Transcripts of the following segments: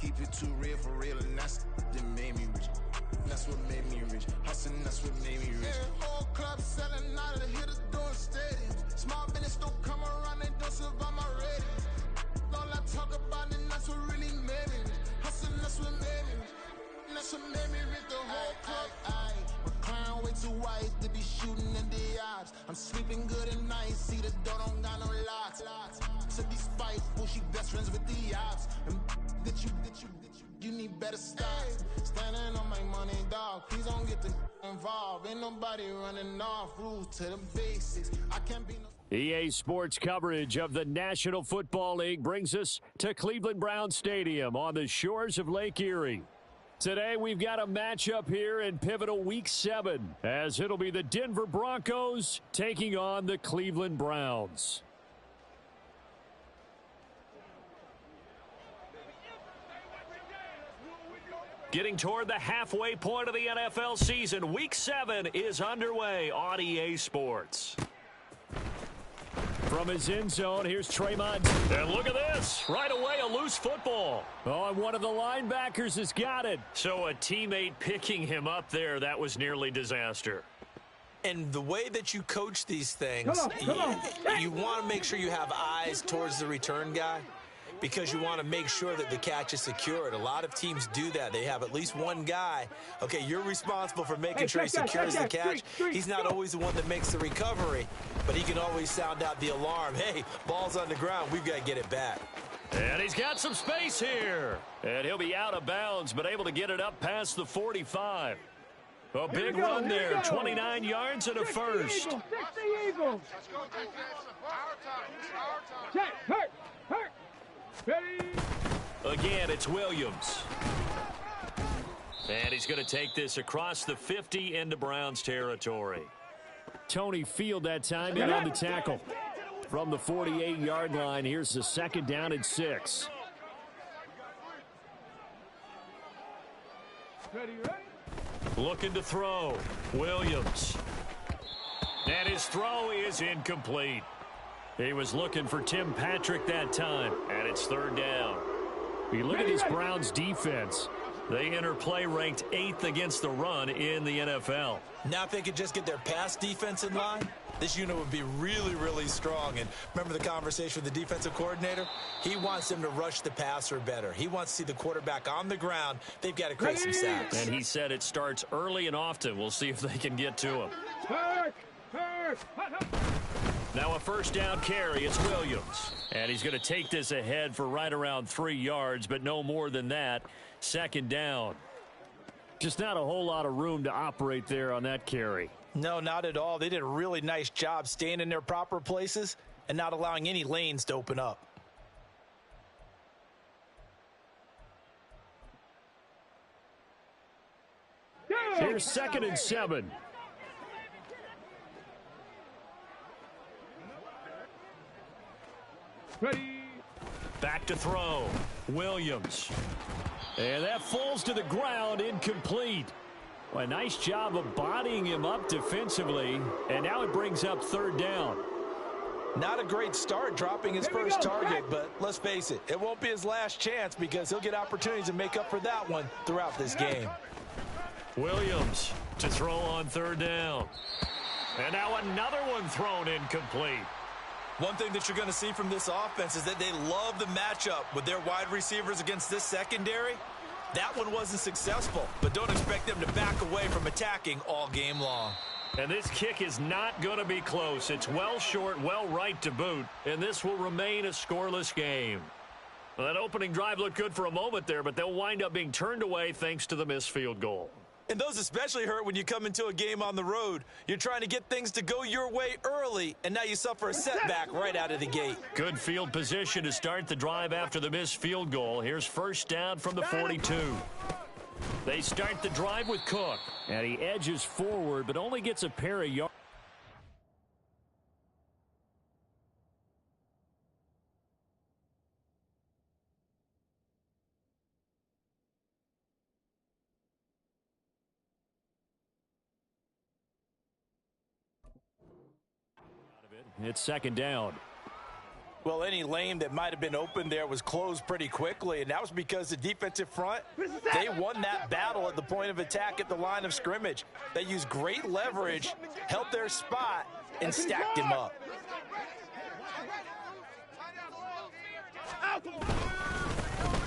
keep it too real for real, and that's that made me rich. That's what made me rich. Hustling, that's what made me rich. Yeah, whole club selling out of the hitters doing stadiums. Small business don't come around, they don't survive my ratings. All I talk about, and that's what really made me rich. Hustling, that's what made me rich. And that's what made me rich. The whole club. My crown way too wide to be shooting in the odds. I'm sleeping good at night, see the door don't got no locks. To be spiteful, she best friends with the ops. And you need better stop. Standing on my money, dog. Please don't get the involved. Ain't nobody running off. Rules to the basics. I can't be no. EA Sports coverage of the National Football League brings us to Cleveland Browns Stadium on the shores of Lake Erie. Today we've got a matchup here in pivotal Week 7, as it'll be the Denver Broncos taking on the Cleveland Browns. Getting toward the halfway point of the NFL season, Week 7 is underway on EA Sports. From his end zone, here's Tremont. And look at this. Right away, a loose football. Oh, and one of the linebackers has got it. So a teammate picking him up there, that was nearly disaster. And the way that you coach these things, you want to make sure you have eyes towards the return guy, because you want to make sure that the catch is secured. A lot of teams do that. They have at least one guy. Okay, you're responsible for making sure he secures the catch. He's not always the one that makes the recovery, but he can always sound out the alarm. Hey, ball's on the ground. We've got to get it back. And he's got some space here. And he'll be out of bounds, but able to get it up past the 45. A big run there, 29 yards and a first. Let's go, Eagles. Our time. Check, hurt. Ready? Again, it's Williams. And he's going to take this across the 50 into Browns territory. Tony Field that time in on the tackle. From the 48-yard line, here's the second down and 6. Ready? Looking to throw. Williams. And his throw is incomplete. He was looking for Tim Patrick that time, and it's third down. You look at this Browns defense. They enter play ranked 8th against the run in the NFL. Now if they could just get their pass defense in line, this unit would be really, really strong. And remember the conversation with the defensive coordinator? He wants them to rush the passer better. He wants to see the quarterback on the ground. They've got to create some sacks. And he said it starts early and often. We'll see if they can get to him. Now a first down carry, it's Williams. And he's going to take this ahead for right around 3 yards, but no more than that. Second down. Just not a whole lot of room to operate there on that carry. No, not at all. They did a really nice job staying in their proper places and not allowing any lanes to open up. Here's 2nd and 7. Ready? Back to throw. Williams. And that falls to the ground, incomplete. Well, a nice job of bodying him up defensively. And now it brings up third down. Not a great start dropping his first target, but let's face it, it won't be his last chance because he'll get opportunities to make up for that one throughout this game. Williams to throw on third down. And now another one thrown incomplete. One thing that you're going to see from this offense is that they love the matchup with their wide receivers against this secondary. That one wasn't successful, but don't expect them to back away from attacking all game long. And this kick is not going to be close. It's well short, well right to boot, and this will remain a scoreless game. Well, that opening drive looked good for a moment there, but they'll wind up being turned away thanks to the missed field goal. And those especially hurt when you come into a game on the road. You're trying to get things to go your way early, and now you suffer a setback right out of the gate. Good field position to start the drive after the missed field goal. Here's first down from the 42. They start the drive with Cook, and he edges forward, but only gets a pair of yards. It's second down. Well, any lane that might have been open there was closed pretty quickly, and that was because the defensive front, they won that battle at the point of attack at the line of scrimmage. They used great leverage, held their spot, and stacked him up.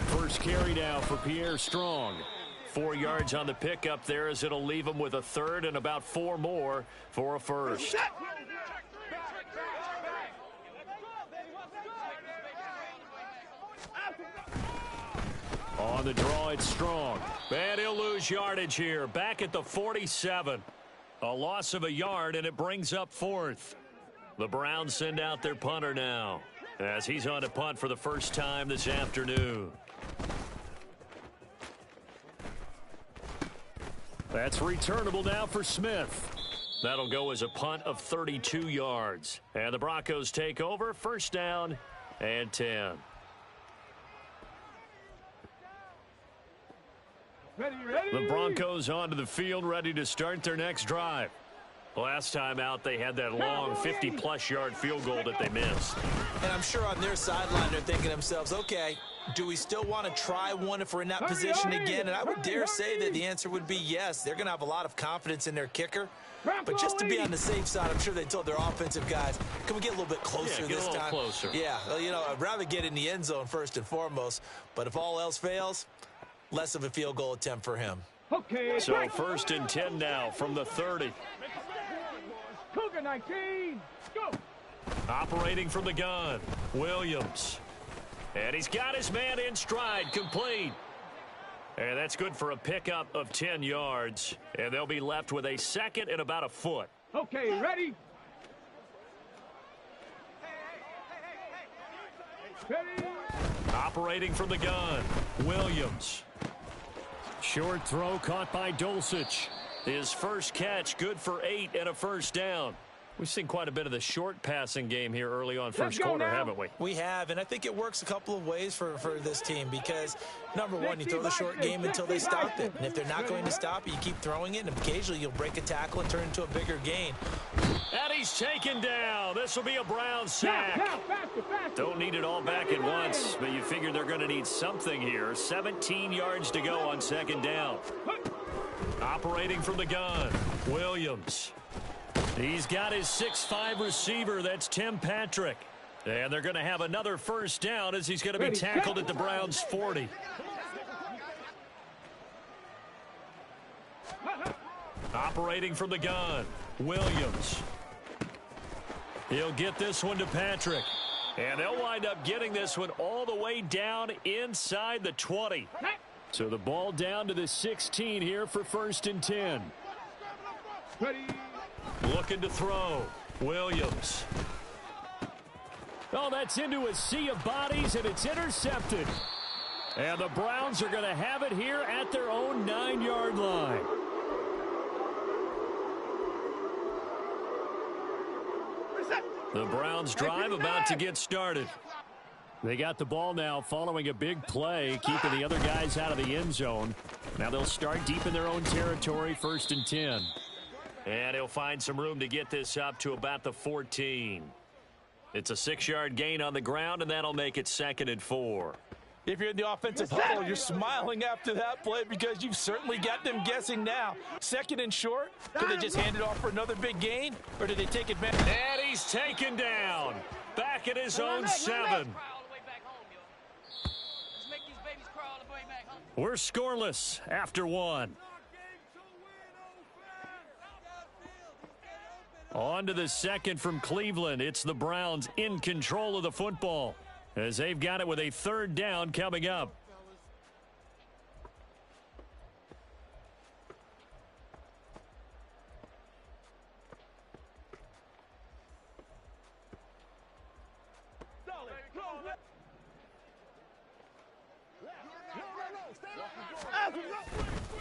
First carry now for Pierre Strong. 4 yards on the pickup there as it'll leave him with a third and about 4 more for a first. On the draw, it's Strong. And he'll lose yardage here. Back at the 47. A loss of a yard, and it brings up 4th. The Browns send out their punter now, as he's on to punt for the first time this afternoon. That's returnable now for Smith. That'll go as a punt of 32 yards. And the Broncos take over, first down and 10. Ready. The Broncos onto the field, ready to start their next drive. Last time out, they had that long 50-plus yard field goal that they missed. And I'm sure on their sideline they're thinking to themselves, okay, do we still want to try one if we're in that position again? And I would dare say that the answer would be yes. They're going to have a lot of confidence in their kicker. But just to be on the safe side, I'm sure they told their offensive guys, can we get a little bit closer this time? Closer. Yeah, well, you know, I'd rather get in the end zone first and foremost. But if all else fails, less of a field goal attempt for him. Okay. So first and 10 now from the 30. Cougar 19. Go. Operating from the gun, Williams. And he's got his man in stride, complete. And that's good for a pickup of 10 yards. And they'll be left with a second and about a foot. Okay, ready? Ready. Operating from the gun, Williams. Short throw caught by Dulcich. His first catch, good for 8 and a first down. We've seen quite a bit of the short passing game here early on first quarter, haven't we? We have, and I think it works a couple of ways for this team because, number one, you throw the short game until they stop it. And if they're not going to stop it, you keep throwing it, and occasionally you'll break a tackle and turn it into a bigger gain. And he's taken down. This will be a Brown sack. Don't need it all back at once, but you figure they're going to need something here. 17 yards to go on second down. Operating from the gun, Williams. He's got his 6'5" receiver. That's Tim Patrick. And they're going to have another first down as he's going to be tackled at the Browns' 40. Operating from the gun, Williams. He'll get this one to Patrick. And they'll wind up getting this one all the way down inside the 20. So the ball down to the 16 here for first and 10. Ready. Looking to throw. Williams. Oh, that's into a sea of bodies, and it's intercepted. And the Browns are going to have it here at their own 9-yard line. The Browns drive about to get started. They got the ball now following a big play, keeping the other guys out of the end zone. Now they'll start deep in their own territory, first and 10. And he'll find some room to get this up to about the 14. It's a 6-yard gain on the ground, and that'll make it second and 4. If you're in the offensive huddle, you're smiling after that play because you've certainly got them guessing now. Second and short, did they just hand it off for another big gain, or did they take advantage? And he's taken down. Back at his own 7. We're scoreless after 1. On to the second from Cleveland. It's the Browns in control of the football as they've got it with a third down coming up.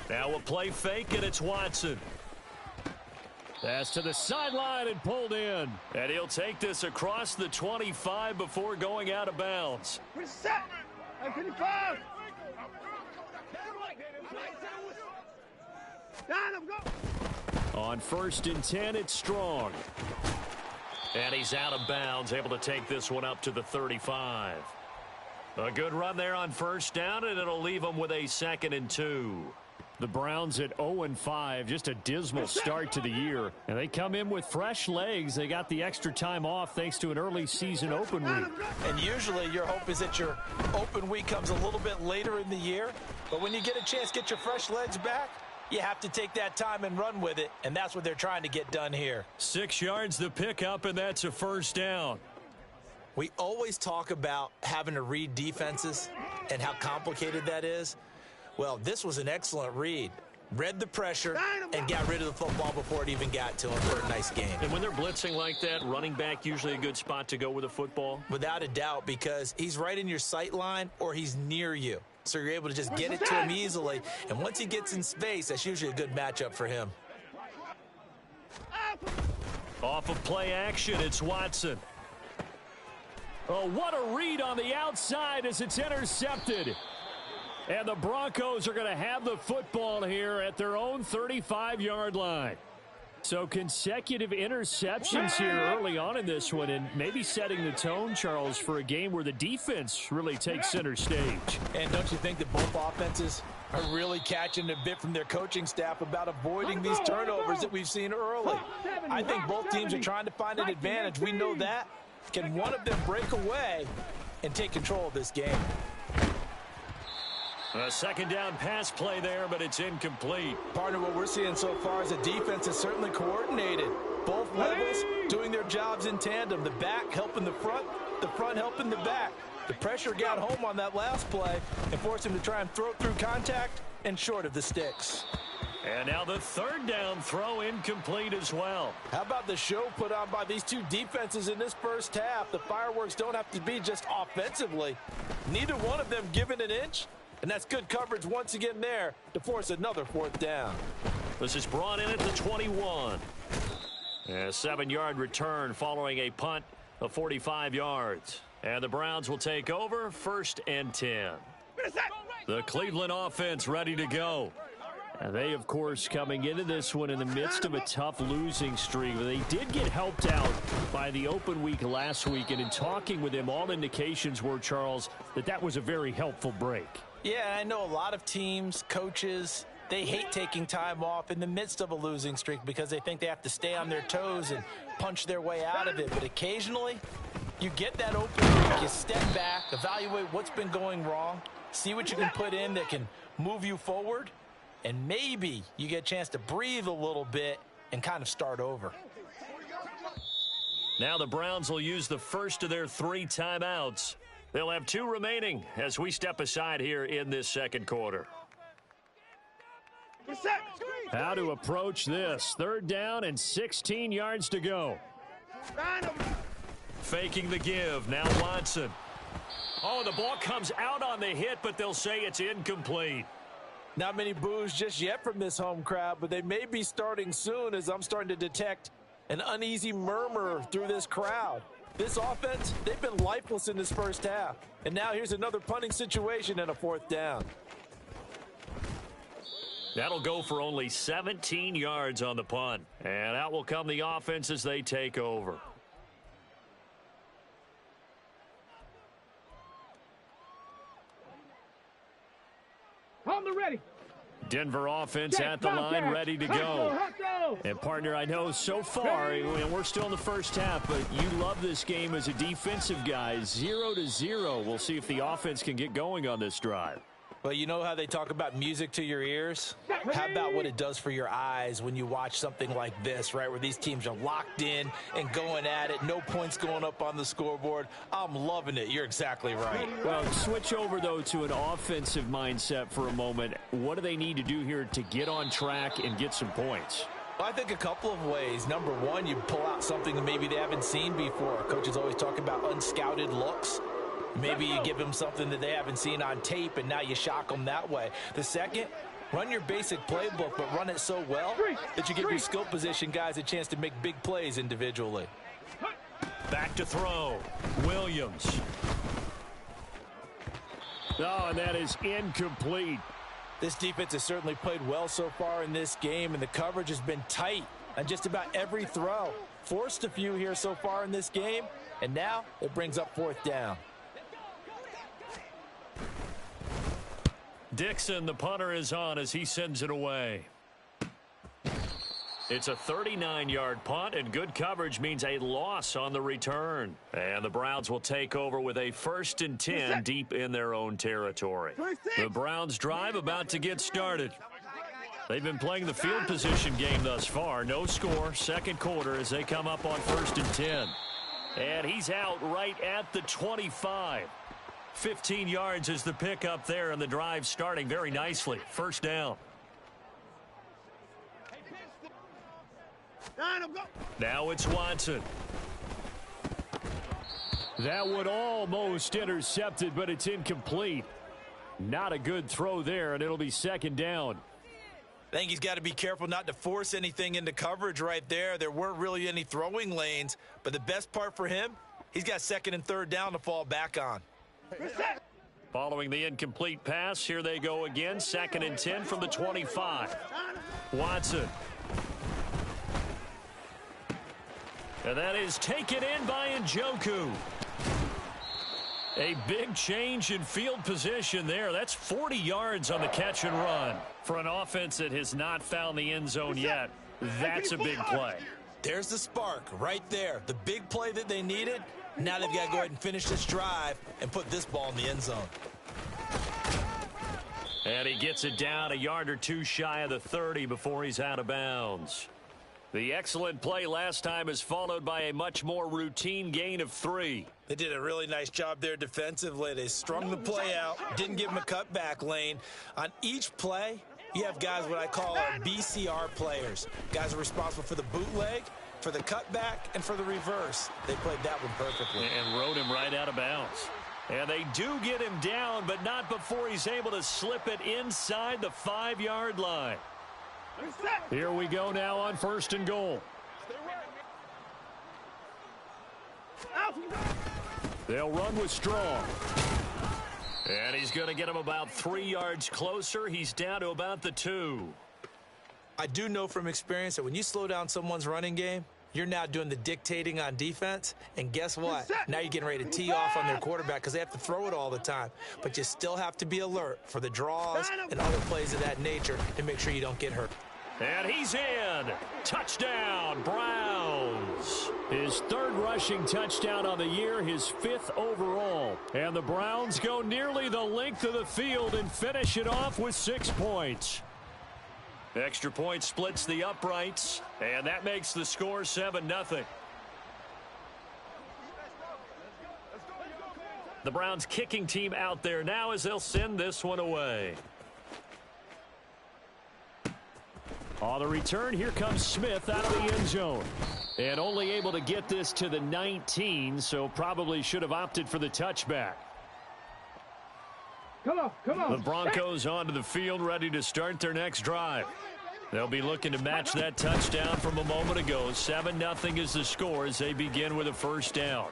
Now a play fake, and it's Watson. Pass to the sideline and pulled in. And he'll take this across the 25 before going out of bounds. We're set. 25. On first and 10, it's Strong. And he's out of bounds, able to take this one up to the 35. A good run there on first down, and it'll leave them with a 2nd and 2. The Browns at 0-5, just a dismal start to the year. And they come in with fresh legs. They got the extra time off thanks to an early season open week. And usually your hope is that your open week comes a little bit later in the year. But when you get a chance to get your fresh legs back, you have to take that time and run with it. And that's what they're trying to get done here. 6 yards to pick up, and that's a first down. We always talk about having to read defenses and how complicated that is. Well, this was an excellent read. Read the pressure and got rid of the football before it even got to him for a nice game. And when they're blitzing like that, running back usually a good spot to go with the football? Without a doubt, because he's right in your sight line or he's near you. So you're able to just get it to him easily. And once he gets in space, that's usually a good matchup for him. Off of play action, it's Watson. Oh, what a read on the outside as it's intercepted. And the Broncos are going to have the football here at their own 35-yard line. So consecutive interceptions here early on in this one, and maybe setting the tone, Charles, for a game where the defense really takes center stage. And don't you think that both offenses are really catching a bit from their coaching staff about avoiding these turnovers that we've seen early? I think both teams are trying to find an advantage. We know that. Can one of them break away and take control of this game? A second down pass play there, but it's incomplete. Partner, what we're seeing so far is the defense is certainly coordinated. Both levels doing their jobs in tandem. The back helping the front helping the back. The pressure got home on that last play and forced him to try and throw through contact and short of the sticks. And now the third down throw incomplete as well. How about the show put on by these two defenses in this first half? The fireworks don't have to be just offensively. Neither one of them given an inch. And that's good coverage once again there to force another fourth down. This is brought in at the 21. A 7-yard return following a punt of 45 yards. And the Browns will take over 1st and 10. The Cleveland offense ready to go. And they, of course, coming into this one in the midst of a tough losing streak. They did get helped out by the open week last week. And in talking with him, all indications were, Charles, that was a very helpful break. Yeah, I know a lot of teams, coaches, they hate taking time off in the midst of a losing streak because they think they have to stay on their toes and punch their way out of it. But occasionally, you get that open week, you step back, evaluate what's been going wrong, see what you can put in that can move you forward, and maybe you get a chance to breathe a little bit and kind of start over. Now the Browns will use the first of their 3 timeouts. They'll have 2 remaining as we step aside here in this second quarter. How to approach this. 3rd down and 16 yards to go. Faking the give. Now Watson. Oh, the ball comes out on the hit, but they'll say it's incomplete. Not many boos just yet from this home crowd, but they may be starting soon as I'm starting to detect an uneasy murmur through this crowd. This offense, they've been lifeless in this first half. And now here's another punting situation and a 4th down. That'll go for only 17 yards on the punt. And out will come the offense as they take over. On the ready. Denver offense at the line, ready to go. And, partner, I know so far, and we're still in the first half, but you love this game as a defensive guy. 0-0. We'll see if the offense can get going on this drive. Well, you know how they talk about music to your ears? How about what it does for your eyes when you watch something like this, right, where these teams are locked in and going at it, no points going up on the scoreboard? I'm loving it. You're exactly right. Well, switch over, though, to an offensive mindset for a moment. What do they need to do here to get on track and get some points? Well, I think a couple of ways. Number one, you pull out something that maybe they haven't seen before. Coaches always talk about unscouted looks. Maybe you give them something that they haven't seen on tape, and now you shock them that way. The second, run your basic playbook, but run it so well that you give your skill position guys a chance to make big plays individually. Back to throw. Williams. Oh, and that is incomplete. This defense has certainly played well so far in this game, and the coverage has been tight on just about every throw. Forced a few here so far in this game, and now it brings up 4th down. Dixon, the punter, is on as he sends it away. It's a 39-yard punt, and good coverage means a loss on the return. And the Browns will take over with a 1st and 10 deep in their own territory. The Browns drive about to get started. They've been playing the field position game thus far. No score, second quarter as they come up on 1st and 10. And he's out right at the 25. 15 yards is the pickup there, and the drive starting very nicely. 1st down. Now it's Watson. That one almost intercepted, but it's incomplete. Not a good throw there, and it'll be 2nd down. I think he's got to be careful not to force anything into coverage right there. There weren't really any throwing lanes, but the best part for him, he's got 2nd and 3rd down to fall back on. Following the incomplete pass, here they go again. 2nd and 10 from the 25. Watson. And that is taken in by Njoku. A big change in field position there. That's 40 yards on the catch and run. For an offense that has not found the end zone yet, that's a big play. There's the spark right there. The big play that they needed. Now they've got to go ahead and finish this drive and put this ball in the end zone. And he gets it down a yard or two shy of the 30 before he's out of bounds. The excellent play last time is followed by a much more routine gain of 3. They did a really nice job there defensively. They strung the play out, didn't give him a cutback lane. On each play, you have guys what I call our BCR players. Guys are responsible for the bootleg, for the cutback, and for the reverse. They played that one perfectly. And rode him right out of bounds. And they do get him down, but not before he's able to slip it inside the 5-yard line. Here we go now on 1st and goal. They'll run with Strong. And he's going to get him about 3 yards closer. He's down to about the 2. I do know from experience that when you slow down someone's running game, you're now doing the dictating on defense. And guess what? Now you're getting ready to tee off on their quarterback because they have to throw it all the time. But you still have to be alert for the draws and other plays of that nature to make sure you don't get hurt. And he's in. Touchdown, Browns. His 3rd rushing touchdown on the year, his 5th overall. And the Browns go nearly the length of the field and finish it off with 6 points. Extra point splits the uprights, and that makes the score 7-0. The Browns kicking team out there now as they'll send this one away. On the return, here comes Smith out of the end zone. And only able to get this to the 19, so probably should have opted for the touchback. Come on. The Broncos onto the field, ready to start their next drive. They'll be looking to match that touchdown from a moment ago. 7-0 is the score as they begin with a 1st down.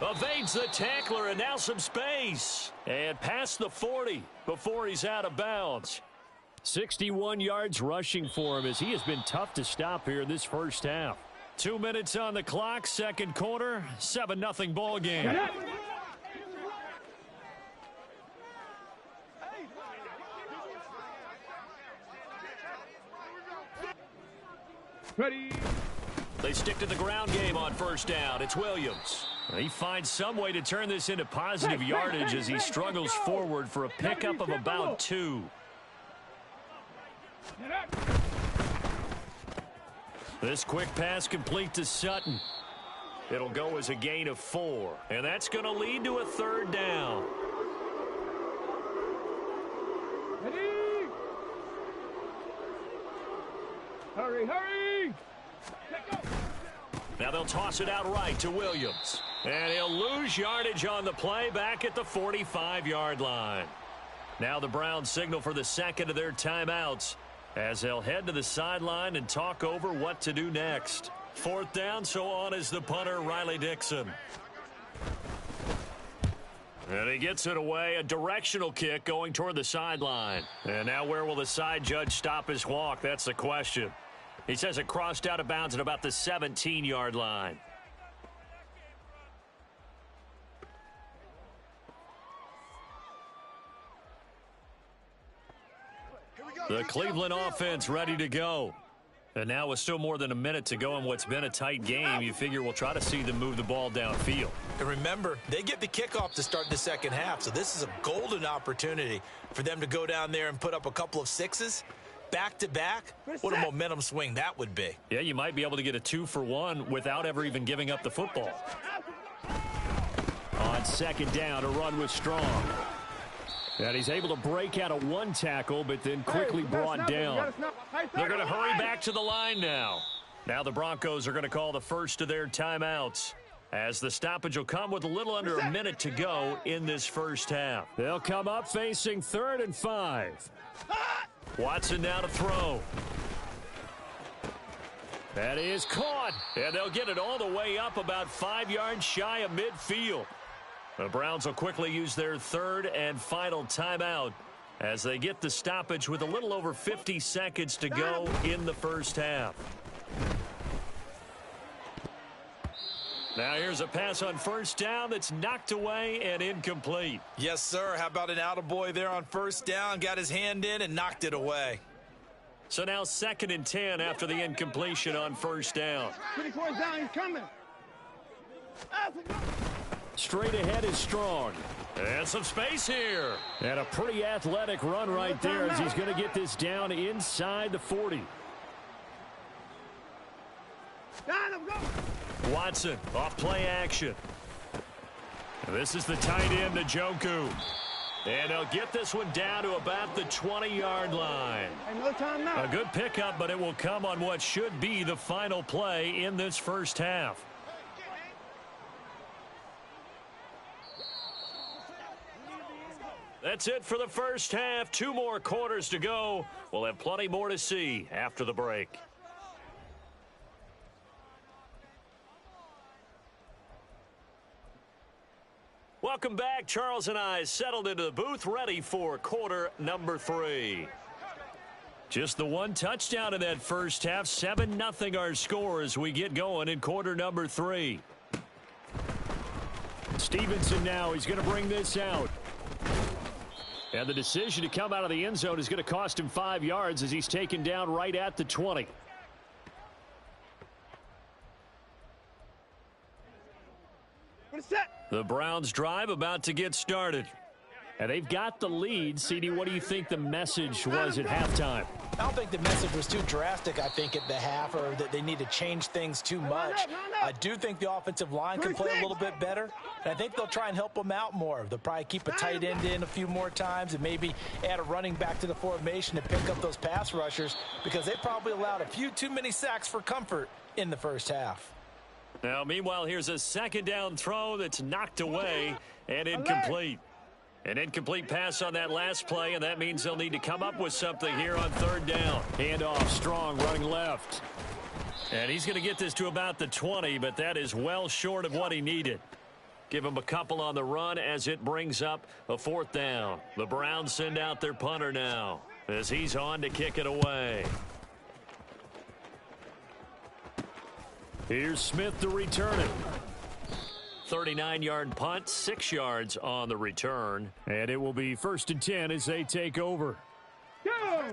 Evades the tackler, and now some space. And past the 40 before he's out of bounds. 61 yards rushing for him as he has been tough to stop here in this 1st half. 2 minutes on the clock, 2nd quarter, 7-0 ball game. Ready. They stick to the ground game on 1st down. It's Williams. He finds some way to turn this into positive yardage as he struggles forward for a pickup of about 2. This quick pass complete to Sutton. It'll go as a gain of 4, and that's going to lead to a 3rd down. Ready. Hurry. Now they'll toss it out right to Williams. And he'll lose yardage on the play back at the 45-yard line. Now the Browns signal for the 2nd of their timeouts as they'll head to the sideline and talk over what to do next. 4th down, so on is the punter, Riley Dixon. And he gets it away, a directional kick going toward the sideline. And now where will the side judge stop his walk? That's the question. He says it crossed out of bounds at about the 17-yard line. The Cleveland offense ready to go. And now with still more than a minute to go in what's been a tight game, you figure we'll try to see them move the ball downfield. And remember, they get the kickoff to start the second half, so this is a golden opportunity for them to go down there and put up a couple of sixes back-to-back. What a momentum swing that would be. Yeah, you might be able to get a 2-for-1 without ever even giving up the football. On second down, a run with Strong. And he's able to break out of one tackle, but then quickly brought down. They're going to hurry back to the line now. Now the Broncos are going to call the first of their timeouts, as the stoppage will come with a little under a minute to go in this first half. They'll come up facing 3rd and 5. Watson now to throw. That is caught, and they'll get it all the way up about 5 yards shy of midfield. The Browns will quickly use their 3rd and final timeout as they get the stoppage with a little over 50 seconds to go in the first half. Now here's a pass on first down that's knocked away and incomplete. Yes, sir. How about an attaboy there on first down? Got his hand in and knocked it away. So now 2nd and 10 after the incompletion on first down. 24 down, he's coming. Straight ahead is Strong. And some space here. And a pretty athletic run right there as he's going to get this down inside the 40. Watson off play action. This is the tight end, Njoku. And they'll get this one down to about the 20-yard line. A good pickup, but it will come on what should be the final play in this first half. That's it for the first half. 2 more quarters to go. We'll have plenty more to see after the break. Welcome back. Charles and I settled into the booth, ready for quarter number 3. Just the one touchdown in that first half. 7-0 our score as we get going in quarter number 3. Stevenson now. He's going to bring this out. And the decision to come out of the end zone is going to cost him 5 yards as he's taken down right at the 20. The Browns drive about to get started. And they've got the lead. CD, what do you think the message was at halftime? I don't think the message was too drastic, I think, at the half, or that they need to change things too much. I do think the offensive line can play a little bit better, and I think they'll try and help them out more. They'll probably keep a tight end in a few more times and maybe add a running back to the formation to pick up those pass rushers, because they probably allowed a few too many sacks for comfort in the first half. Now, meanwhile, here's a second down throw that's knocked away and incomplete. An incomplete pass on that last play, and that means they'll need to come up with something here on 3rd down. Handoff, Strong running left. And he's going to get this to about the 20, but that is well short of what he needed. Give him a couple on the run as it brings up a 4th down. The Browns send out their punter now as he's on to kick it away. Here's Smith to return it. 39-yard punt, 6 yards on the return. And it will be 1st and 10 as they take over.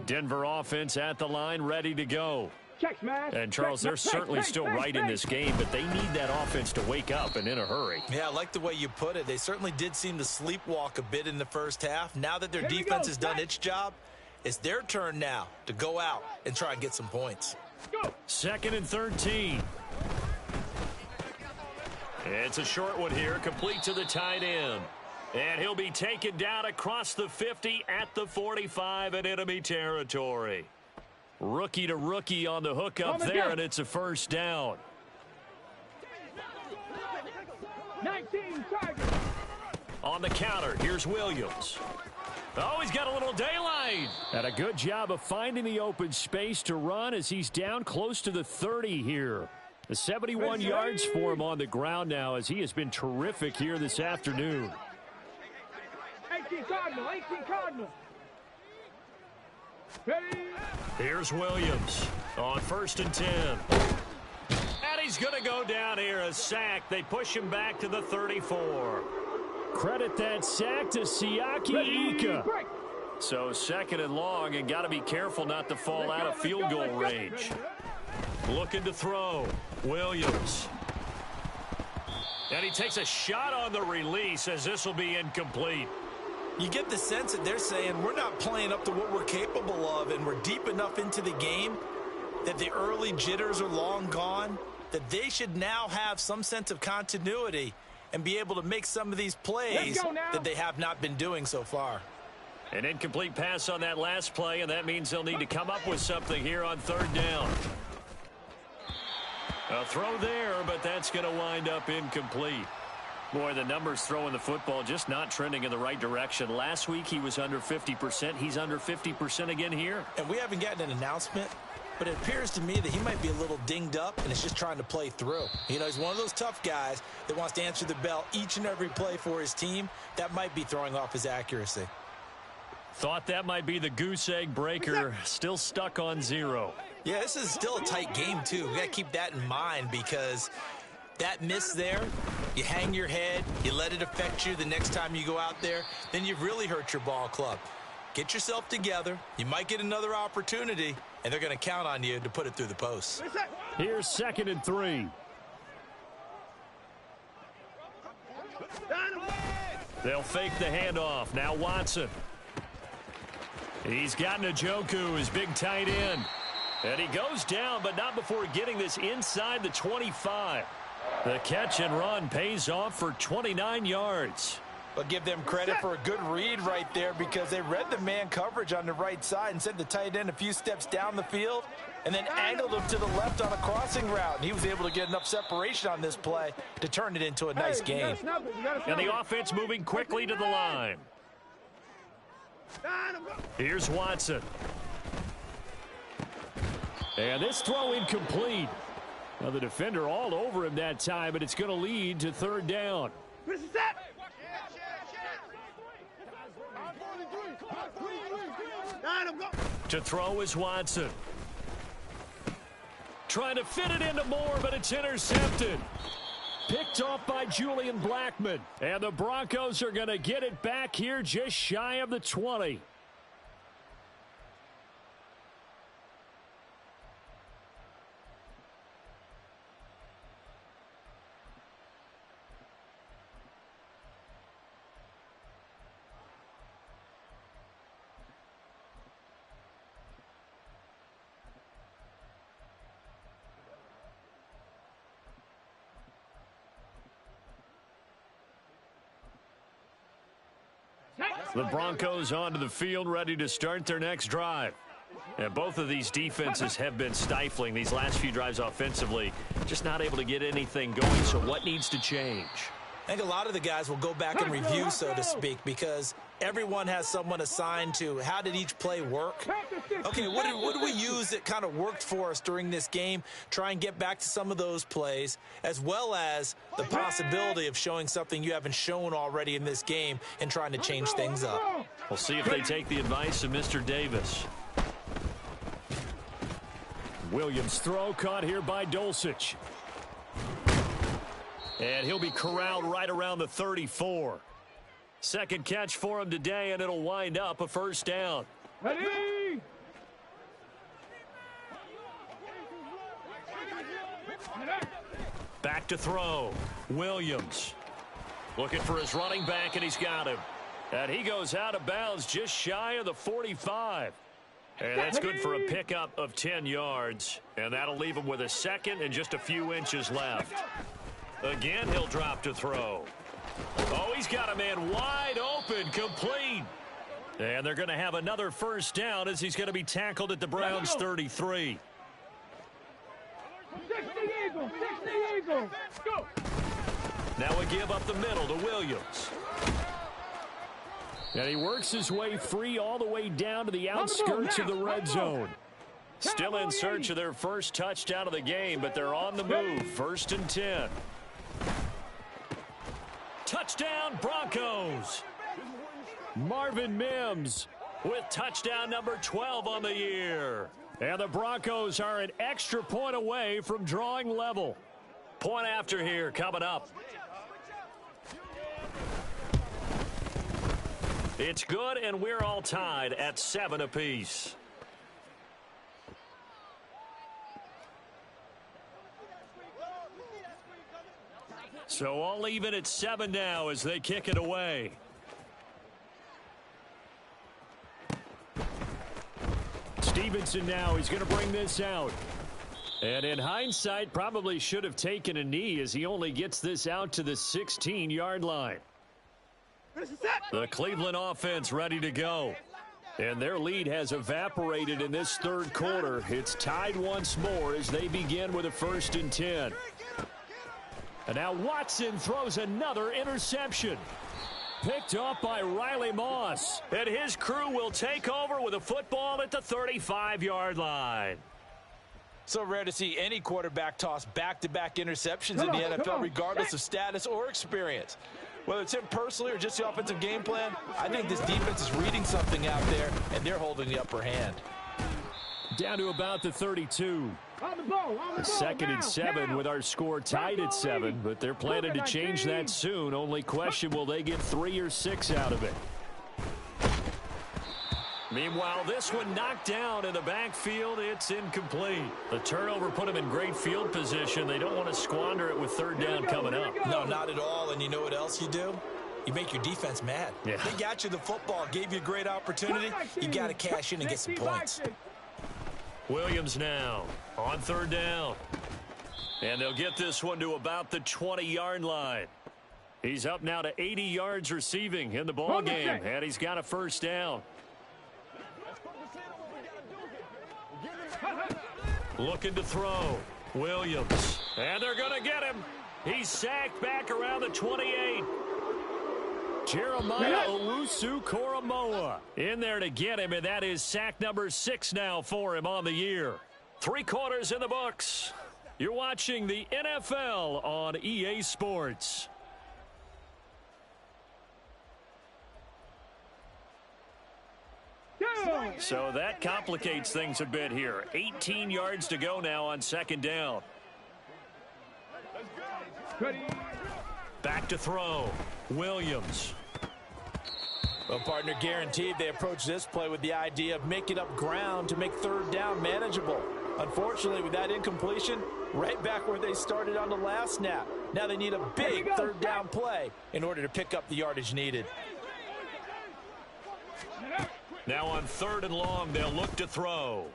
Denver offense at the line, ready to go. And, Charles, they're certainly still right in this game, but they need that offense to wake up and in a hurry. Yeah, I like the way you put it. They certainly did seem to sleepwalk a bit in the first half. Now that their defense has done its job, it's their turn now to go out and try and get some points. 2nd and 13. It's a short one here, complete to the tight end. And he'll be taken down across the 50 at the 45 in enemy territory. Rookie to rookie on the hook up there, and it's a 1st down. 19 targets. On the counter, here's Williams. Oh, he's got a little daylight. And a good job of finding the open space to run as he's down close to the 30 here. The 71 yards for him on the ground now as he has been terrific here this afternoon. 18 Cardinal, 18 Cardinal. Here's Williams on 1st and 10. And he's going to go down here, a sack. They push him back to the 34. Credit that sack to Siaki Ika. So 2nd and long, and got to be careful not to fall out of field goal range. Looking to throw. Williams. And he takes a shot on the release as this will be incomplete. You get the sense that they're saying we're not playing up to what we're capable of, and we're deep enough into the game that the early jitters are long gone, that they should now have some sense of continuity and be able to make some of these plays that they have not been doing so far. An incomplete pass on that last play, and that means they'll need to come up with something here on 3rd down. A throw there, but that's going to wind up incomplete. Boy, the numbers throwing the football just not trending in the right direction. Last week he was under 50%. He's under 50% again here. And we haven't gotten an announcement, but it appears to me that he might be a little dinged up and is just trying to play through. You know, he's one of those tough guys that wants to answer the bell each and every play for his team. That might be throwing off his accuracy. Thought that might be the goose egg breaker. Still stuck on 0. Yeah, this is still a tight game, too. We got to keep that in mind because that miss there, you hang your head, you let it affect you the next time you go out there, then you've really hurt your ball club. Get yourself together. You might get another opportunity, and they're going to count on you to put it through the posts. Here's 2nd and 3. They'll fake the handoff. Now Watson. He's got Njoku, his big tight end. And he goes down, but not before getting this inside the 25. The catch and run pays off for 29 yards. But give them credit for a good read right there because they read the man coverage on the right side and sent the tight end a few steps down the field and then angled him to the left on a crossing route. And he was able to get enough separation on this play to turn it into a nice game. And the offense moving quickly to the line. Here's Watson. And this throw incomplete. Now the defender all over him that time, but it's going to lead to 3rd down. To throw is Watson. Trying to fit it into Moore, but it's intercepted. Picked off by Julian Blackman. And the Broncos are going to get it back here just shy of the 20. The Broncos onto the field, ready to start their next drive. And both of these defenses have been stifling these last few drives offensively. Just not able to get anything going, so what needs to change? I think a lot of the guys will go back and review, so to speak, because everyone has someone assigned to how did each play work. Okay, what did we use that kind of worked for us during this game? Try and get back to some of those plays, as well as the possibility of showing something you haven't shown already in this game and trying to change things up. We'll see if they take the advice of Mr. Davis. Williams' throw caught here by Dulcich. And he'll be corralled right around the 34. Second catch for him today, and it'll wind up a 1st down. Ready? Back to throw. Williams looking for his running back, and he's got him. And he goes out of bounds just shy of the 45. And that's good for a pickup of 10 yards. And that'll leave him with a 2nd and just a few inches left. Again, he'll drop to throw. Oh, he's got a man wide open, complete. And they're going to have another 1st down as he's going to be tackled at the Browns' 33. 60 Eagles, 60 Eagles. Go. Now a give up the middle to Williams. And he works his way free all the way down to the outskirts of the red zone. Still in search of their first touchdown of the game, but they're on the move. 1st and 10. Touchdown, Broncos. Marvin Mims with touchdown number 12 on the year. And the Broncos are an extra point away from drawing level. Point after here coming up. It's good, and we're all tied at 7 apiece. So all even at 7 now as they kick it away. Stevenson now, he's going to bring this out. And in hindsight, probably should have taken a knee as he only gets this out to the 16-yard line. The Cleveland offense ready to go. And their lead has evaporated in this third quarter. It's tied once more as they begin with a 1st and 10. And now Watson throws another interception. Picked up by Riley Moss. And his crew will take over with a football at the 35-yard line. So rare to see any quarterback toss back-to-back interceptions in the NFL, regardless of status or experience. Whether it's him personally or just the offensive game plan, I think this defense is reading something out there, and they're holding the upper hand. Down to about the 32. The 2nd and 7 with our score tied at 7, but they're planning to change that soon. Only question, will they get 3 or 6 out of it? Meanwhile, this one knocked down in the backfield. It's incomplete. The turnover put them in great field position. They don't want to squander it with 3rd down coming up. No, not at all. And you know what else you do? You make your defense mad. Yeah. They got you the football, gave you a great opportunity. You got to cash in and get some points. Williams now on 3rd down. And they'll get this one to about the 20-yard line. He's up now to 80 yards receiving in the ball game, and he's got a 1st down. Looking to throw. Williams. And they're going to get him. He's sacked back around the 28. Jeremiah Owusu-Koramoah in there to get him, and that is sack number 6 now for him on the year. 3 quarters in the books. You're watching the NFL on EA Sports. So that complicates things a bit here. 18 yards to go now on 2nd down. Back to throw. Williams. Well, partner, guaranteed they approach this play with the idea of making up ground to make 3rd down manageable. Unfortunately, with that incompletion, right back where they started on the last snap. Now they need a big 3rd down play in order to pick up the yardage needed. Now on 3rd and long, they'll look to throw.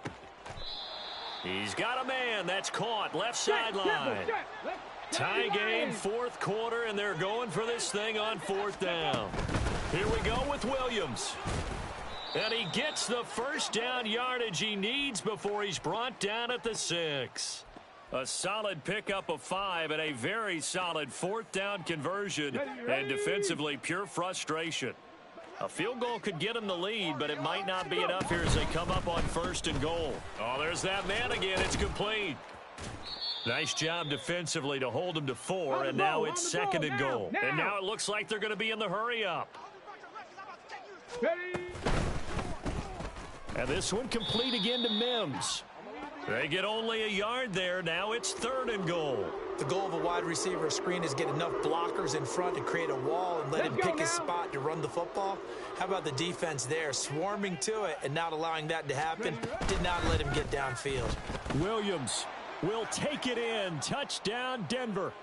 He's got a man. That's caught. Left sideline. Tie game, 4th quarter, and they're going for this thing on 4th down. Here we go with Williams. And he gets the 1st down yardage he needs before he's brought down at the 6. A solid pickup of 5 and a very solid 4th down conversion. And defensively, pure frustration. A field goal could get him the lead, but it might not be enough here as they come up on 1st and goal. Oh, there's that man again. It's complete. Nice job defensively to hold him to 4, and now it's 2nd and goal. And now it looks like they're going to be in the hurry-up. And this one complete again to Mims. They get only a yard there. Now it's 3rd and goal. The goal of a wide receiver screen is get enough blockers in front to create a wall and let him pick his spot to run the football. How about the defense there, swarming to it and not allowing that to happen? Did not let him get downfield. Williams will take it in. Touchdown, Denver.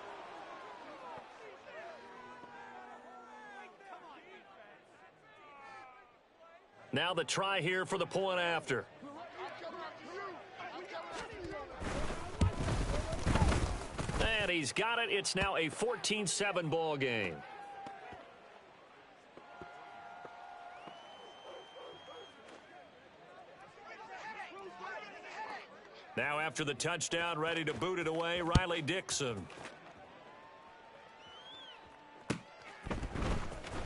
Now the try here for the point after. And he's got it. It's now a 14-7 ball game. Now after the touchdown, ready to boot it away, Riley Dixon.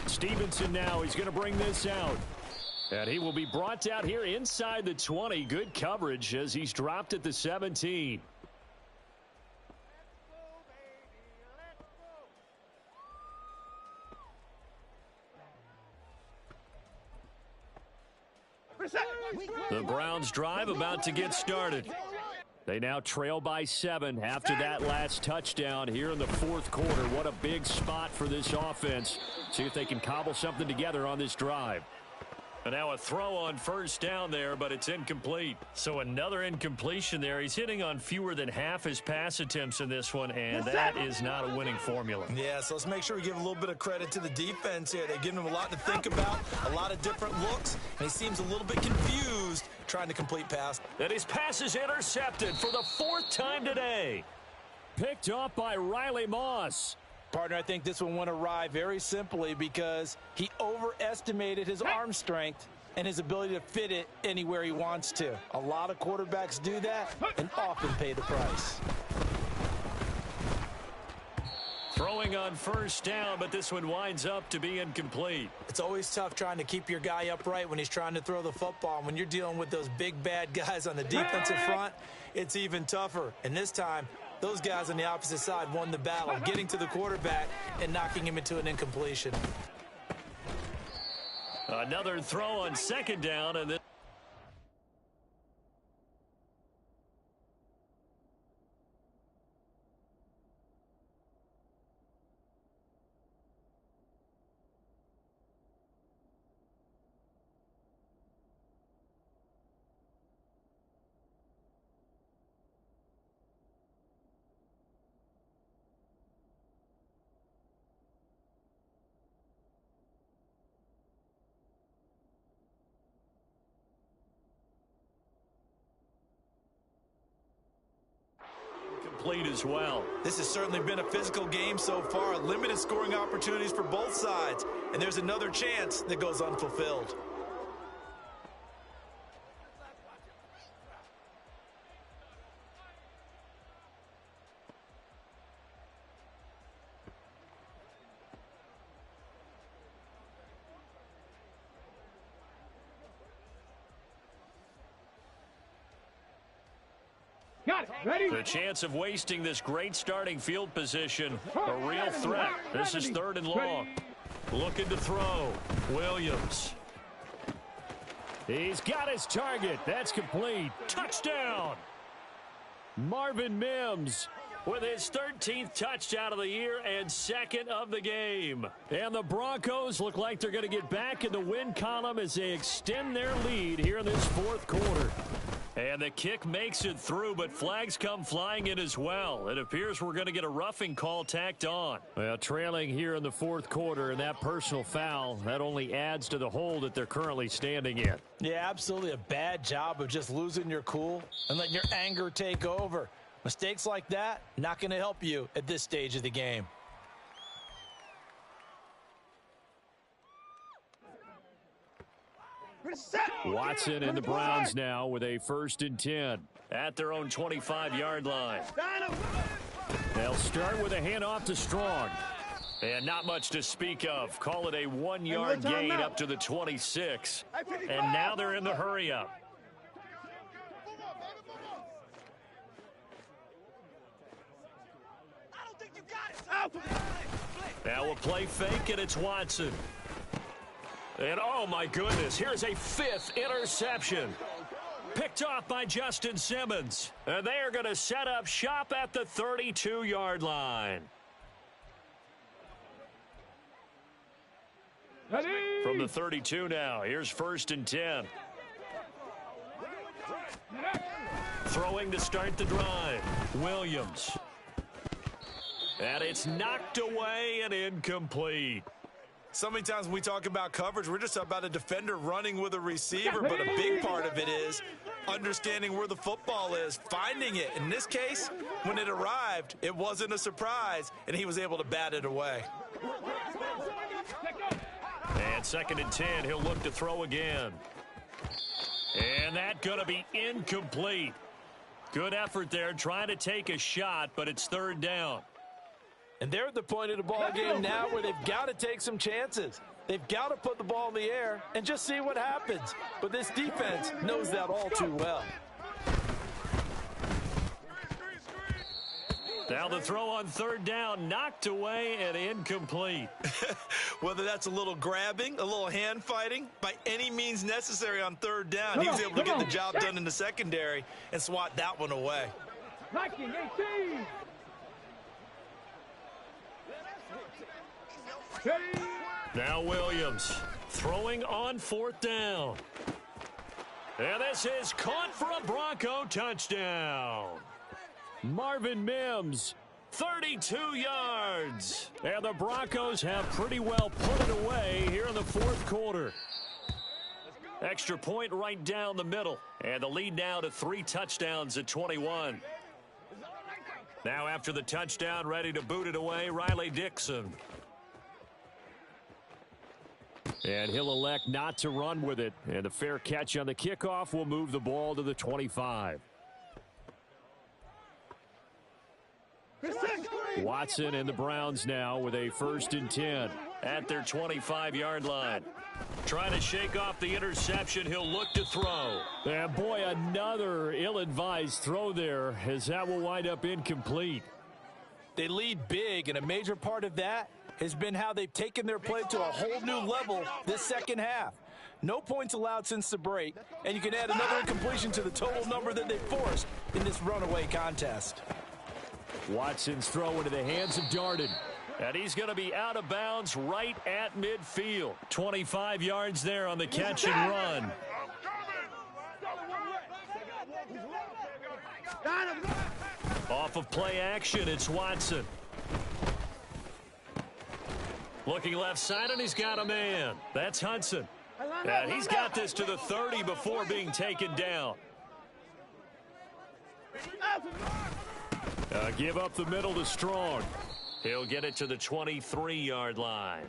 Stevenson now, he's going to bring this out. And he will be brought down here inside the 20. Good coverage as he's dropped at the 17. The Browns drive about to get started. They now trail by 7 after that last touchdown here in the fourth quarter. What a big spot for this offense. See if they can cobble something together on this drive. And now a throw on first down there, but it's incomplete. So another incompletion there. He's hitting on fewer than half his pass attempts in this one, and that is not a winning formula. Yeah, so let's make sure we give a little bit of credit to the defense here. They've given him a lot to think about, a lot of different looks, and he seems a little bit confused trying to complete pass. And his pass is intercepted for the 4th time today. Picked off by Riley Moss. Partner, I think this one went awry very simply because he overestimated his arm strength and his ability to fit it anywhere he wants to. A lot of quarterbacks do that and often pay the price. Throwing on first down, but this one winds up to be incomplete. It's always tough trying to keep your guy upright when he's trying to throw the football. When you're dealing with those big, bad guys on the defensive front, it's even tougher. And this time, those guys on the opposite side won the battle, getting to the quarterback and knocking him into an incompletion. Another throw on second down, and then complete as well. This has certainly been a physical game so far. Limited scoring opportunities for both sides. And there's another chance that goes unfulfilled. Got it. Ready? The chance of wasting this great starting field position, a real threat. This is 3rd and long. Looking to throw. Williams. He's got his target. That's complete. Touchdown. Marvin Mims with his 13th touchdown of the year and 2nd of the game. And the Broncos look like they're going to get back in the win column as they extend their lead here in this fourth quarter. And the kick makes it through, but flags come flying in as well. It appears we're going to get a roughing call tacked on. Well, trailing here in the fourth quarter, and that personal foul, that only adds to the hole that they're currently standing in. Yeah, absolutely a bad job of just losing your cool and letting your anger take over. Mistakes like that, not going to help you at this stage of the game. Watson and the Browns now with a 1st and 10 at their own 25-yard line. They'll start with a handoff to Strong. And not much to speak of. Call it a 1-yard gain up to the 26. And now they're in the hurry-up. Now we'll play fake, and it's Watson. And, oh, my goodness, here's a 5th interception. Picked off by Justin Simmons. And they are going to set up shop at the 32-yard line. Ready? From the 32 now, here's 1st and 10. Throwing to start the drive. Williams. And it's knocked away and incomplete. So many times when we talk about coverage, we're just about a defender running with a receiver, but a big part of it is understanding where the football is, finding it. In this case, when it arrived, it wasn't a surprise, and he was able to bat it away. And 2nd and 10, he'll look to throw again. And that's going to be incomplete. Good effort there, trying to take a shot, but it's 3rd down. And they're at the point of the ball game now where they've got to take some chances. They've got to put the ball in the air and just see what happens. But this defense knows that all too well. Now the throw on third down, knocked away and incomplete. Whether that's a little grabbing, a little hand fighting, by any means necessary on third down, he was able to get the job done in the secondary and swat that one away. Liking 18. Now Williams throwing on fourth down. And this is caught for a Bronco touchdown. Marvin Mims, 32 yards. And the Broncos have pretty well put it away here in the fourth quarter. Extra point right down the middle. And the lead now to 3 touchdowns at 21. Now after the touchdown, ready to boot it away, Riley Dixon. And he'll elect not to run with it. And a fair catch on the kickoff will move the ball to the 25. Watson and the Browns now with a 1st and 10 at their 25-yard line. Trying to shake off the interception. He'll look to throw. And boy, another ill-advised throw there, as that will wind up incomplete. They lead big, and a major part of that has been how they've taken their play to a whole new level this second half. No points allowed since the break, and you can add another incompletion to the total number that they forced in this runaway contest. Watson's throw into the hands of Darden. And he's going to be out of bounds right at midfield. 25 yards there on the catch and run. Off of play action, it's Watson. Looking left side, and he's got a man. That's Hudson. And he's got this to the 30 before being taken down. Give up the middle to Strong. He'll get it to the 23-yard line.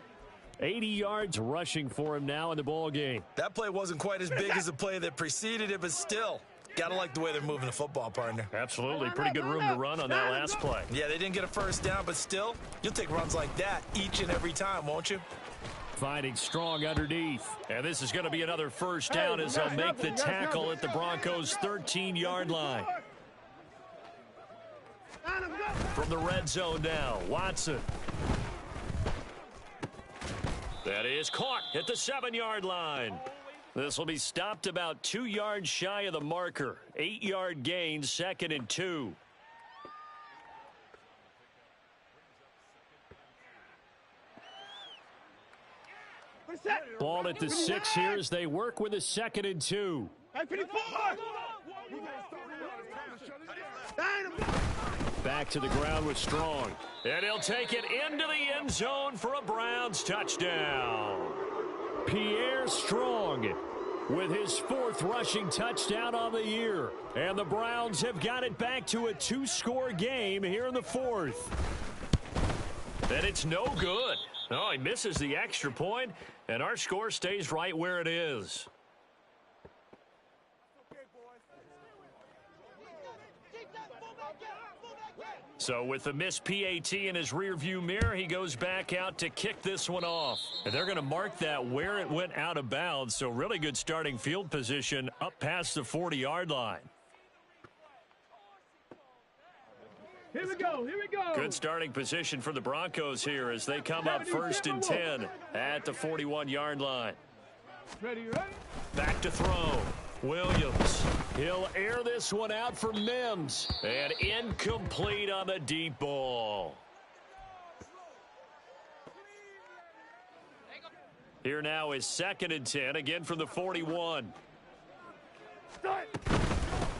80 yards rushing for him now in the ball game. That play wasn't quite as big as the play that preceded it, but still, gotta like the way they're moving the football, partner. Absolutely. Pretty good room to run on that last play. Yeah, they didn't get a first down, but still, you'll take runs like that each and every time, won't you? Finding Strong underneath. And this is going to be another first down as they'll make the tackle at the Broncos' 13-yard line. From the red zone now, Watson. That is caught at the 7-yard line. This will be stopped about 2 yards shy of the marker. 8-yard gain, 2nd and 2. Ball at the 6 here as they work with a 2nd and 2. Back to the ground with Strong. And he'll take it into the end zone for a Browns touchdown. Pierre Strong with his 4th rushing touchdown on the year. And the Browns have got it back to a 2-score game here in the 4th. And it's no good. Oh, he misses the extra point, and our score stays right where it is. So with the missed PAT in his rearview mirror, he goes back out to kick this one off. And they're going to mark that where it went out of bounds. So really good starting field position up past the 40-yard line. Here we go, here we go. Good starting position for the Broncos here as they come up 1st and 10 at the 41-yard line. Ready. Back to throw. Williams. He'll air this one out for Mims. And incomplete on the deep ball. Here now is 2nd and 10, again from the 41.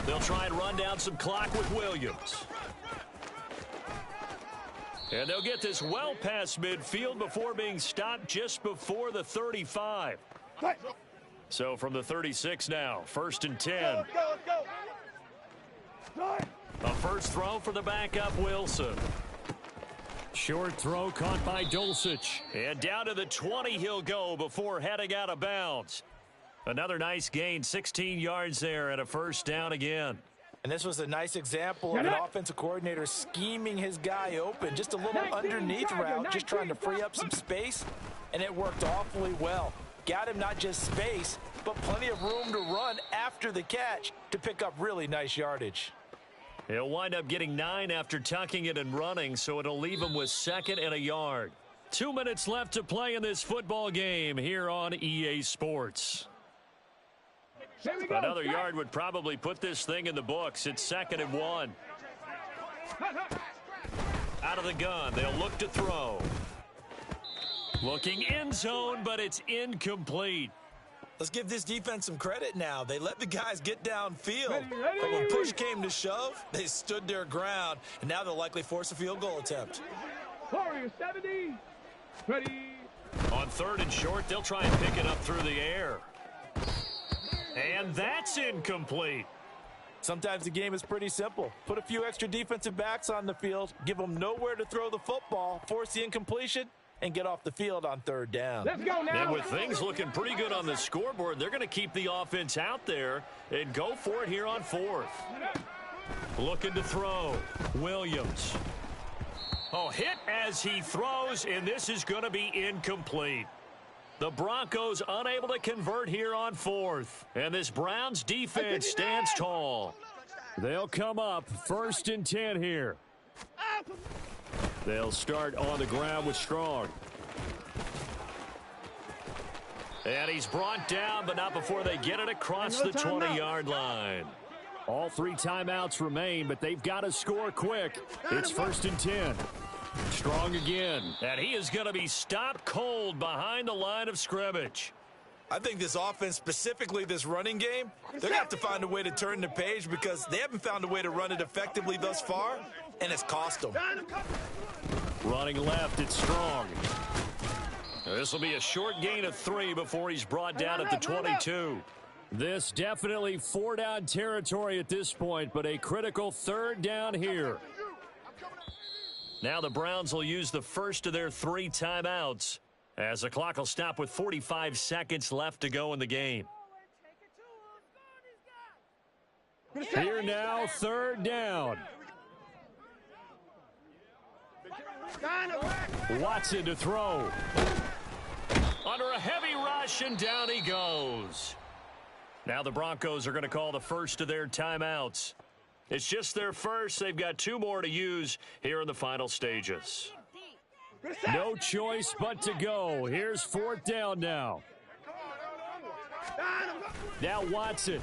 They'll try and run down some clock with Williams. And they'll get this well past midfield before being stopped just before the 35. So from the 36 now, 1st and 10. A first throw for the backup Wilson. Short throw caught by Dulcich. And down to the 20 he'll go before heading out of bounds. Another nice gain, 16 yards there and a first down again. And this was a nice example of an offensive coordinator scheming his guy open. Just a little underneath route, just trying to free up some space, and it worked awfully well. Got him not just space, but plenty of room to run after the catch to pick up really nice yardage. He'll wind up getting 9 after tucking it and running, so it'll leave him with 2nd and a yard. 2 minutes left to play in this football game here on EA Sports. Another yard would probably put this thing in the books. It's 2nd and 1. Out of the gun, they'll look to throw. Looking end zone, but it's incomplete. Let's give this defense some credit now. They let the guys get downfield. But when push came to shove, they stood their ground, and now they'll likely force a field goal attempt. Warrior 70. Ready. On 3rd and short, they'll try and pick it up through the air. And that's incomplete. Sometimes the game is pretty simple. Put a few extra defensive backs on the field, give them nowhere to throw the football, force the incompletion, and get off the field on 3rd down. Let's go now. And with things looking pretty good on the scoreboard, they're going to keep the offense out there and go for it here on 4th. Looking to throw. Williams. Oh, hit as he throws, and this is going to be incomplete. The Broncos unable to convert here on 4th. And this Browns defense stands tall. They'll come up 1st and 10 here. They'll start on the ground with Strong. And he's brought down, but not before they get it across the 20-yard line. All 3 timeouts remain, but they've got to score quick. It's 1st and 10. Strong again, and he is going to be stopped cold behind the line of scrimmage. I think this offense, specifically this running game, they're going to have to find a way to turn the page because they haven't found a way to run it effectively thus far, and it's cost them. Running left, it's Strong. This will be a short gain of 3 before he's brought down at the 22. This definitely 4-down territory at this point, but a critical 3rd down here. Now the Browns will use the first of their 3 timeouts as the clock will stop with 45 seconds left to go in the game. Here now, 3rd down. Watson to throw. Under a heavy rush, and down he goes. Now the Broncos are going to call the first of their timeouts. It's just their first. They've got 2 more to use here in the final stages. No choice but to go. Here's 4th down now. Now Watson.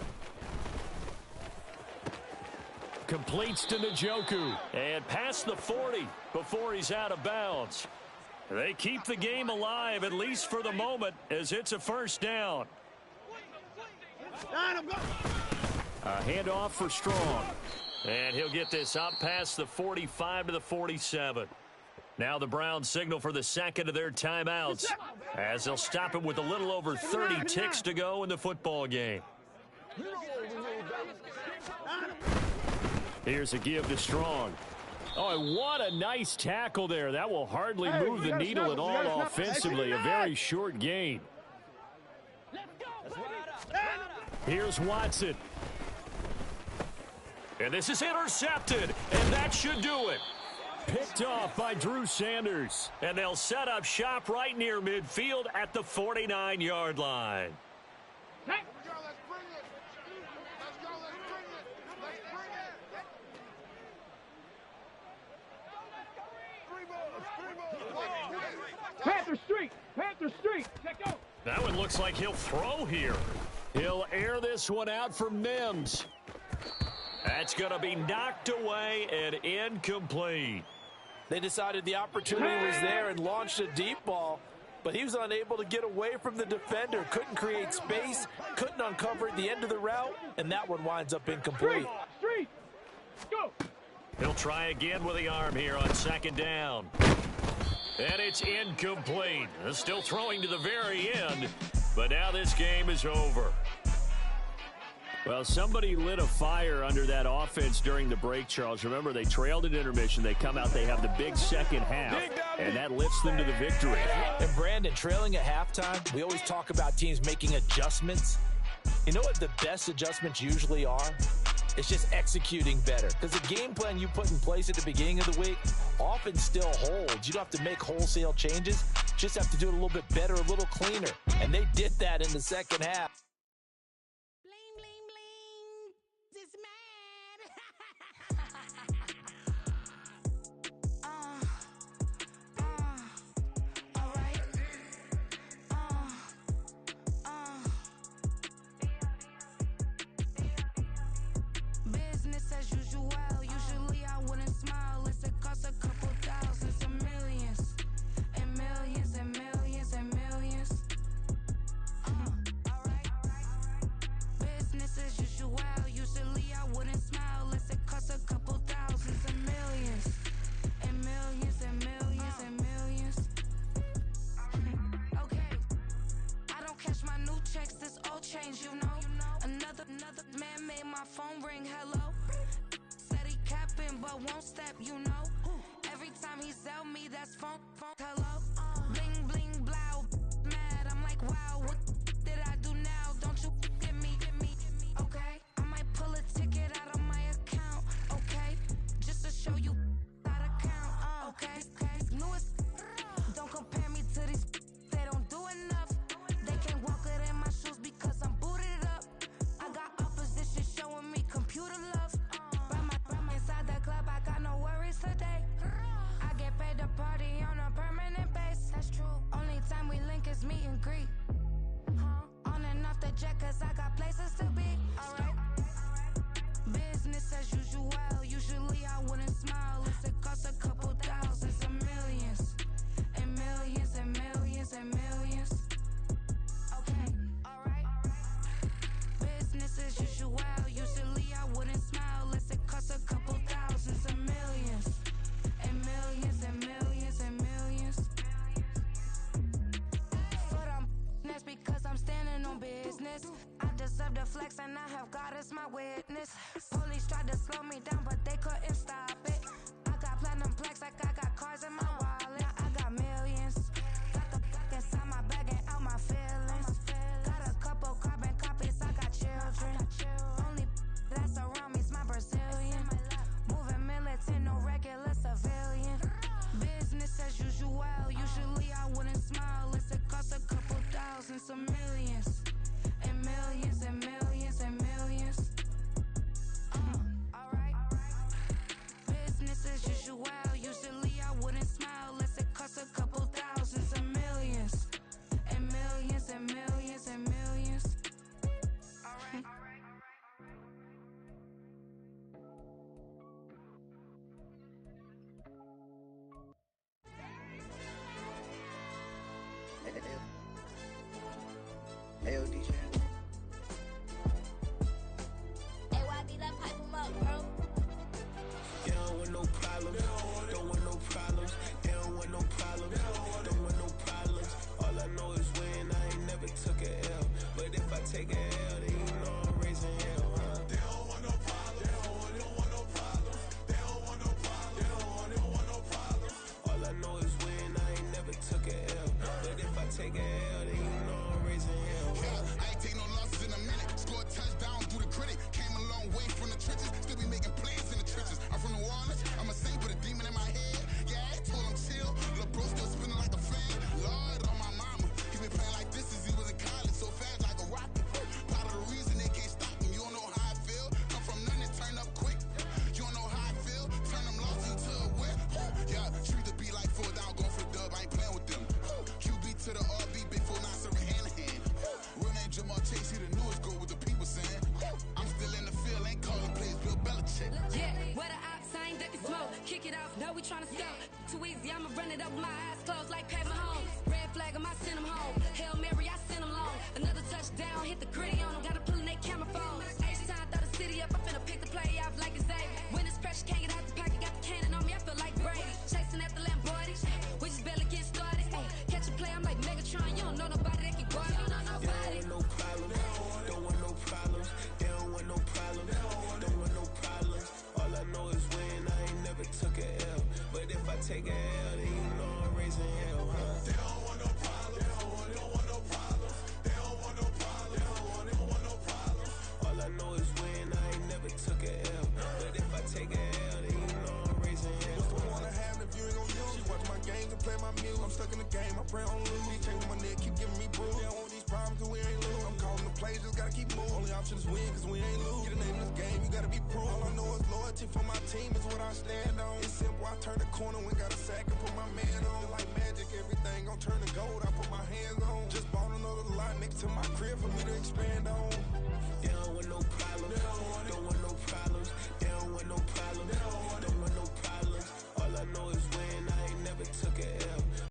Completes to Njoku. And past the 40 before he's out of bounds. They keep the game alive, at least for the moment, as it's a 1st down. A handoff for Strong. And he'll get this up past the 45 to the 47. Now the Browns signal for the 2nd of their timeouts as they'll stop it with a little over 30 ticks to go in the football game. Here's a give to Strong. Oh, and what a nice tackle there. That will hardly move the needle at all offensively. A very short gain. Here's Watson. And this is intercepted, and that should do it. Picked off by Drew Sanders. And they'll set up shop right near midfield at the 49-yard line. Panther Street! Panther Street! Check out! That one looks like he'll throw here. He'll air this one out for Mims. That's going to be knocked away and incomplete. They decided the opportunity was there and launched a deep ball, but he was unable to get away from the defender. Couldn't create space, couldn't uncover the end of the route, and that one winds up incomplete. Street! Go! He'll try again with the arm here on 2nd down. And it's incomplete. Still throwing to the very end, but now this game is over. Well, somebody lit a fire under that offense during the break, Charles. Remember, they trailed at intermission. They come out, they have the big second half, and that lifts them to the victory. And, Brandon, trailing at halftime, we always talk about teams making adjustments. You know what the best adjustments usually are? It's just executing better. Because the game plan you put in place at the beginning of the week often still holds. You don't have to make wholesale changes. Just have to do it a little bit better, a little cleaner. And they did that in the second half. Bling, bling, bling. This man. my phone ring, hello. Said he capping, but won't step, you know. Every time he sell me, that's phone, hello. Bling, bling, blow, mad. I'm like, wow, what did I do now? Don't you get me, okay? I might pull a ticket out of my account, okay? Just to show you how to count, okay? Newest, don't compare me to these, they don't do enough. They can't walk it in my shoes because I'm booted up. I got opposition showing me computer love. From inside the club, I got no worries today. I get paid to party on a permanent base. That's true. Only time we link is meet and greet. On and off the jet, cause I got places to be. Alright. Business as usual. Usually I wouldn't smile. It costs a couple thousands and millions. And millions and millions and millions. Okay, alright. Business as usual. Usually I wouldn't smile. It costs a couple thousands and millions. And millions and millions and millions. Foot on that's because I'm standing on business. I deserve the flex and I have God as my witness. Police tried to slow me down, but they couldn't stop it. I got platinum plaques like I got cars in my wallet. I got millions. Got the inside my bag and out my feelings. Got a couple carbon copies, I got children. Only that's around me's my Brazilian. Moving militant, no regular civilian. Business as usual. Usually I wouldn't smile. It costs a couple thousands of millions. And millions and millions and millions. Alright. Business as usual. Usually I wouldn't smile. It costs a couple thousands of millions. And millions and millions and millions. Alright. Hey, DJ. Hey, YB, that pipe him up, bro. You don't want no problems. Don't want no problems. They don't want no problems. Don't want no problems. All I know is when I ain't never took a L. But if I take a L, then you know I'm raising hell, huh? They don't want no problems. They don't want no problems. They don't want no problems. They don't want no problems. All I know is when I ain't never took a L. But if I take a L, then you know I'm raising hell, huh? Yeah, I ain't take no losses in a minute. Scored touchdown through the critic. Came a long way from the trenches. Still be making plays in the trenches. I'm from New Orleans. I'm a saint with a demon in my head. Yeah, I told him chill. Lil' bro still spinning like a fan. Lord on my mama. He been playing like this since he was in college. So fast like a rocket. Part of the reason they can't stop him. You don't know how I feel. Come from nothing, turn up quick. You don't know how I feel. Turn them losses into a win. Yeah, treat the beat like 4 down. Going for the dub. I ain't playing with them. QB to the RB. Big 4 not serving hand to hand. Real name Jamal Chase. He the newest goal with the people saying. I'm still in the field. Ain't calling plays. Bill Belichick. Yeah, where the ops, I ain't ducking smoke. Kick it off, no, we tryna scout. Too easy, I'ma run it up with my eyes closed like Pat Mahomes. Red flag him, I send him home. Hail Mary, I send him long. Another touchdown, hit the gritty on him. Gotta pull in they camera phones. H-time, throw the city up. I finna pick the play off like it's Xavier. When it's pressure, can't get out the pocket. Got the cannon on me, I feel like Brady. Chasing at the Lamborghini. We just barely get started. Ay, catch a play, I'm like Megatron. You don't know nobody that can guard it. You don't know nobody. No problems. Don't want no problems. They don't want no problems. Don't want no problems. All I know is when I ain't never took a L. But if I take a L, then you know I'm raising hell, huh? They don't want no problems. They don't want no problems. They don't want no problems. They don't want no problems. All I know is when I ain't never took a L. But if I take a L, then you know I'm raising hell. What's the point of having if you ain't gon' use? She watch my games and play my music. I'm stuck in the game, I pray on lose. These chains on my neck keep giving me bruise. They don't want these problems cause we ain't lose. I'm calling the plays, just gotta keep moving. Only option is win cause we ain't lose. Get a name in this game, you gotta be proof. All I know is loyalty for my team is what I stand on. It's simple, I turn the corner when got a sack and put my man on. Like magic, everything gon' turn to gold, I put my hands on. Just bought another lot next to my crib for me to expand on. They don't want no problems. Don't want